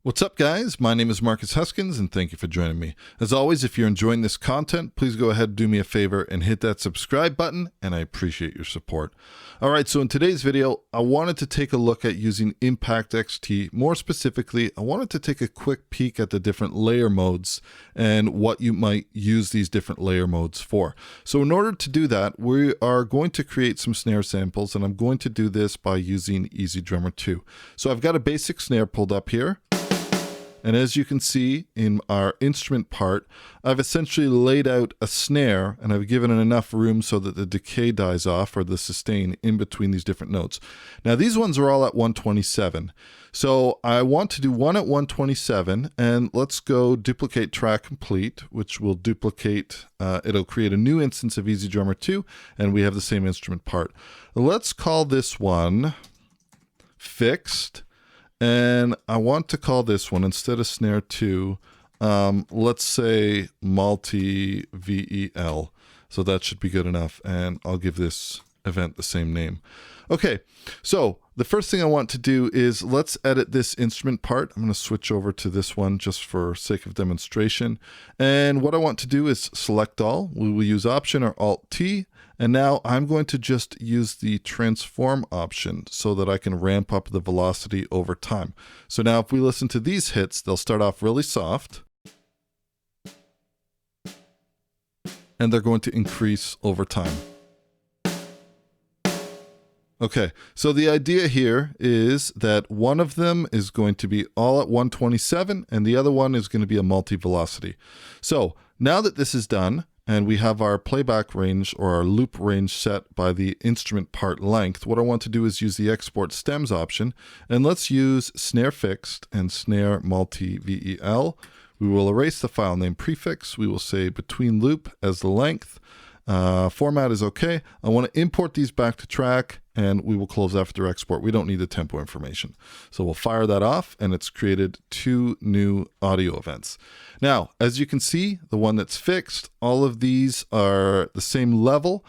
What's up, guys? My name is Marcus Huskins, and thank you for joining me. As always, if you're enjoying this content, please go ahead and do me a favor and hit that subscribe button, and I appreciate your support. All right, so in today's video, I wanted to take a look at using Impact XT. More specifically, I wanted to take a quick peek at the different layer modes and what you might use these different layer modes for. So in order to do that, we are going to create some snare samples, and I'm going to do this by using EZdrummer 2. So I've got a basic snare pulled up here. And as you can see in our instrument part, I've essentially laid out a snare and I've given it enough room so that the decay dies off, or the sustain, in between these different notes. Now these ones are all at 127. So I want to do one at 127, and let's go duplicate track complete, which will duplicate, it'll create a new instance of EZdrummer 2, and we have the same instrument part. Let's call this one fixed. And I want to call this one, instead of snare 2, let's say multi-VEL. So that should be good enough. And I'll give this event the same name. Okay, so the first thing I want to do is let's edit this instrument part. I'm going to switch over to this one just for sake of demonstration. And what I want to do is select all. We will use Option or Alt-T. And now I'm going to just use the transform option so that I can ramp up the velocity over time. So now if we listen to these hits, they'll start off really soft, and they're going to increase over time. Okay, so the idea here is that one of them is going to be all at 127 and the other one is going to be a multi-velocity. So now that this is done, and we have our playback range or our loop range set by the instrument part length, what I want to do is use the export stems option, and let's use snare fixed and snare multi-VEL. We will erase the file name prefix. We will say between loop as the length. Format is okay. I want to import these back to track, and we will close after export. We don't need the tempo information. So we'll fire that off, and it's created two new audio events. Now, as you can see, the one that's fixed, all of these are the same level,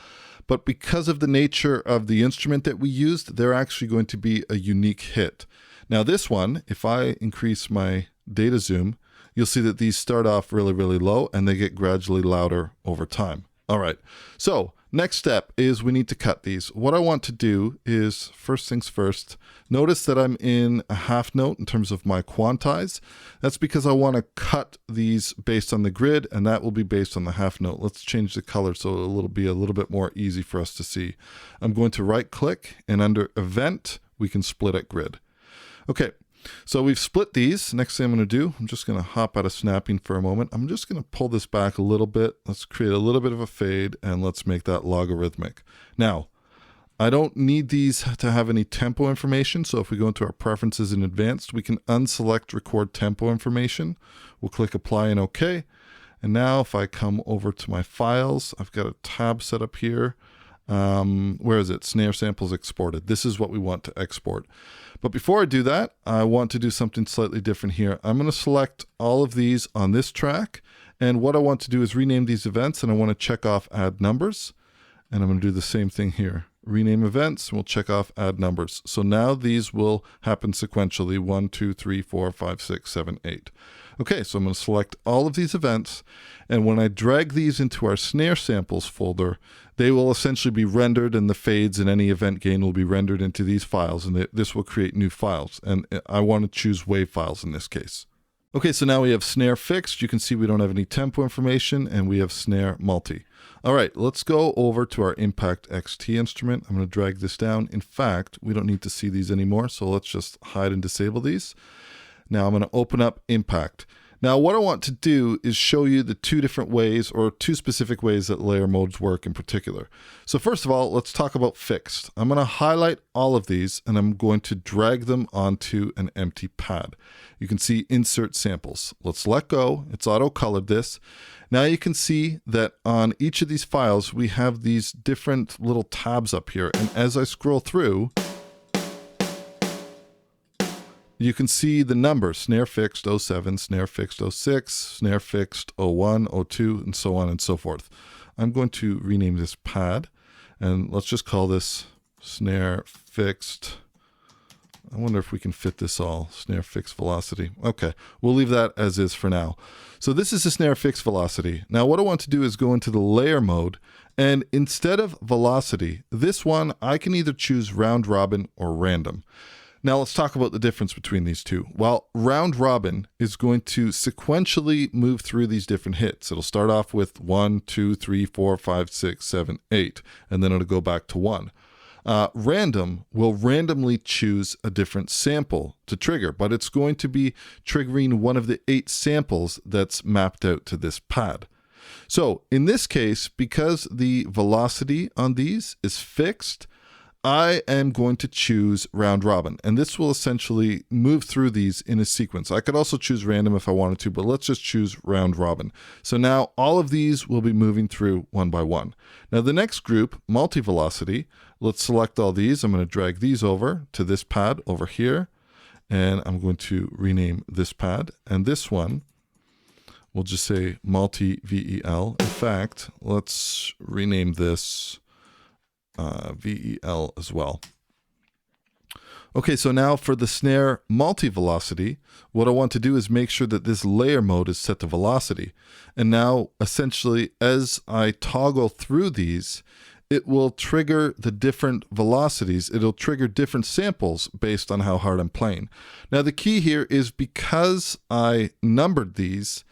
but because of the nature of the instrument that we used, they're actually going to be a unique hit. Now this one, if I increase my data zoom, you'll see that these start off really, really low, and they get gradually louder over time. All right, so next step is we need to cut these. What I want to do is, first things first, notice that I'm in a half note in terms of my quantize. That's because I want to cut these based on the grid, and that will be based on the half note. Let's change the color so it'll be a little bit more easy for us to see. I'm going to right click, and under event, we can split at grid. Okay. So we've split these. Next thing I'm going to do, I'm just going to hop out of snapping for a moment. I'm just going to pull this back a little bit. Let's create a little bit of a fade, and let's make that logarithmic. Now, I don't need these to have any tempo information. So if we go into our preferences in advanced, we can unselect record tempo information. We'll click apply and OK. And now if I come over to my files, I've got a tab set up here. Where is it? Snare samples exported. This is what we want to export. But before I do that, I want to do something slightly different here. I'm going to select all of these on this track. And what I want to do is rename these events, and I want to check off add numbers. And I'm going to do the same thing here. Rename events, and we'll check off add numbers. So now these will happen sequentially, 1, 2, 3, 4, 5, 6, 7, 8. Okay, so I'm going to select all of these events, and when I drag these into our snare samples folder, they will essentially be rendered, and the fades and any event gain will be rendered into these files, and this will create new files. And I want to choose WAV files in this case. Okay, so now we have snare fixed. You can see we don't have any tempo information, and we have snare multi. All right, let's go over to our Impact XT instrument. I'm going to drag this down. In fact, we don't need to see these anymore, so let's just hide and disable these. Now I'm going to open up Impact. Now what I want to do is show you the two different ways, or two specific ways, that layer modes work in particular. So first of all, let's talk about fixed. I'm going to highlight all of these, and I'm going to drag them onto an empty pad. You can see insert samples. Let's let go. It's auto-colored this. Now you can see that on each of these files, we have these different little tabs up here. And as I scroll through, you can see the number, snare fixed 07, snare fixed 06, snare fixed 01, 02, and so on and so forth. I'm going to rename this pad, and let's just call this snare fixed I wonder if we can fit this all. Snare fixed velocity. Okay, we'll leave that as is for now. So this is the snare fixed velocity. Now what I want to do is go into the layer mode, and instead of velocity, this one I can either choose round robin or random. Now let's talk about the difference between these two. Well, round robin is going to sequentially move through these different hits. It'll start off with 1, 2, 3, 4, 5, 6, 7, 8, and then it'll go back to 1. Random will randomly choose a different sample to trigger, but it's going to be triggering one of the 8 samples that's mapped out to this pad. So in this case, because the velocity on these is fixed, I am going to choose round robin, and this will essentially move through these in a sequence. I could also choose random if I wanted to, but let's just choose round robin. So now all of these will be moving through one by one. Now the next group, multi-velocity, let's select all these. I'm going to drag these over to this pad over here, and I'm going to rename this pad, and this one we'll just say multi-VEL. In fact, let's rename this VEL as well. Okay, so now for the snare multi-velocity, what I want to do is make sure that this layer mode is set to velocity. And now essentially as I toggle through these, it will trigger the different velocities. It'll trigger different samples based on how hard I'm playing. Now the key here is because I numbered these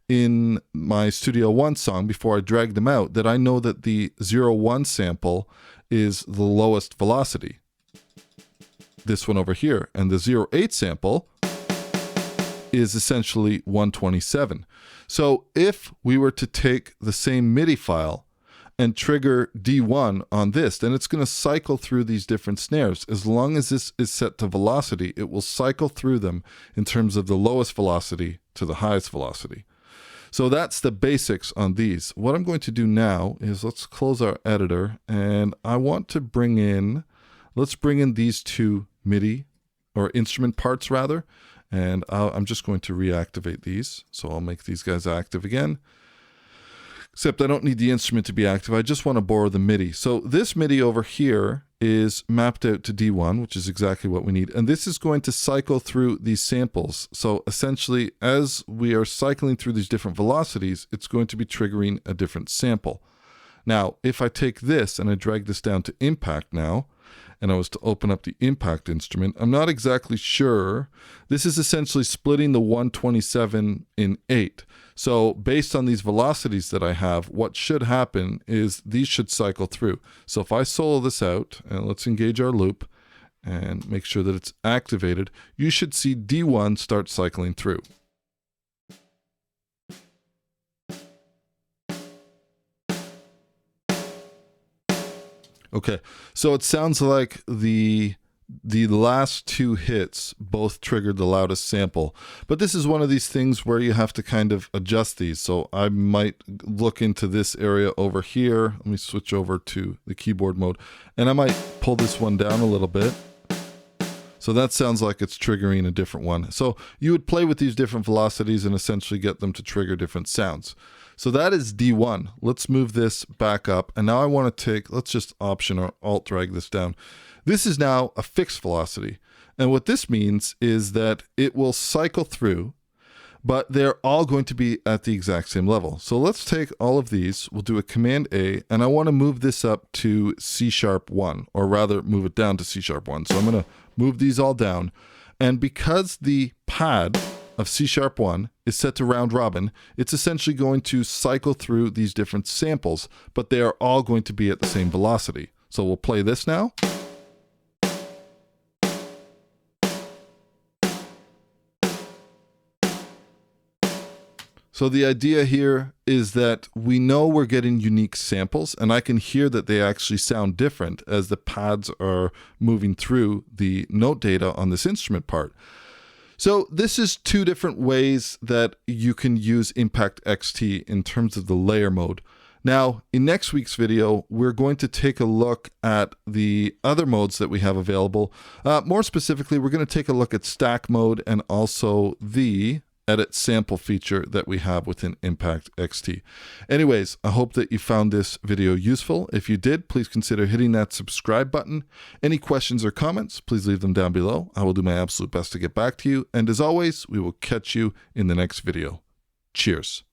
in my Studio One song before I dragged them out, that I know that the 0-1 sample is the lowest velocity, this one over here, and the 0-8 sample is essentially 127. So if we were to take the same MIDI file and trigger D1 on this, then it's going to cycle through these different snares. As long as this is set to velocity, it will cycle through them in terms of the lowest velocity to the highest velocity. So that's the basics on these. What I'm going to do now is let's close our editor, and I want to bring in, let's bring in these two MIDI or instrument parts rather, and I'm just going to reactivate these. So I'll make these guys active again, except I don't need the instrument to be active. I just want to borrow the MIDI. So this MIDI over here is mapped out to D1, which is exactly what we need. And this is going to cycle through these samples. So essentially, as we are cycling through these different velocities, it's going to be triggering a different sample. Now, if I take this and I drag this down to impact now, and I was to open up the impact instrument, I'm not exactly sure. This is essentially splitting the 127 in 8. So based on these velocities that I have, what should happen is these should cycle through. So if I solo this out, and let's engage our loop and make sure that it's activated, you should see D1 start cycling through. Okay, so it sounds like the last two hits both triggered the loudest sample, but this is one of these things where you have to kind of adjust these. So I might look into this area over here. Let me switch over to the keyboard mode, and I might pull this one down a little bit. So that sounds like it's triggering a different one. So you would play with these different velocities and essentially get them to trigger different sounds. So that is D1. Let's move this back up. And now I want to take, let's just Option or Alt drag this down. This is now a fixed velocity. And what this means is that it will cycle through, but they're all going to be at the exact same level. So let's take all of these, we'll do a Command A, and I want to move this up to C#1, or rather move it down to C#1. So I'm going to move these all down. And because the pad of C#1 is set to round robin, it's essentially going to cycle through these different samples, but they are all going to be at the same velocity. So we'll play this now. So the idea here is that we know we're getting unique samples, and I can hear that they actually sound different as the pads are moving through the note data on this instrument part. So this is two different ways that you can use Impact XT in terms of the layer mode. Now, in next week's video, we're going to take a look at the other modes that we have available. More specifically, we're going to take a look at stack mode and also the edit sample feature that we have within Impact XT. Anyways, I hope that you found this video useful. If you did, please consider hitting that subscribe button. Any questions or comments, please leave them down below. I will do my absolute best to get back to you. And as always, we will catch you in the next video. Cheers.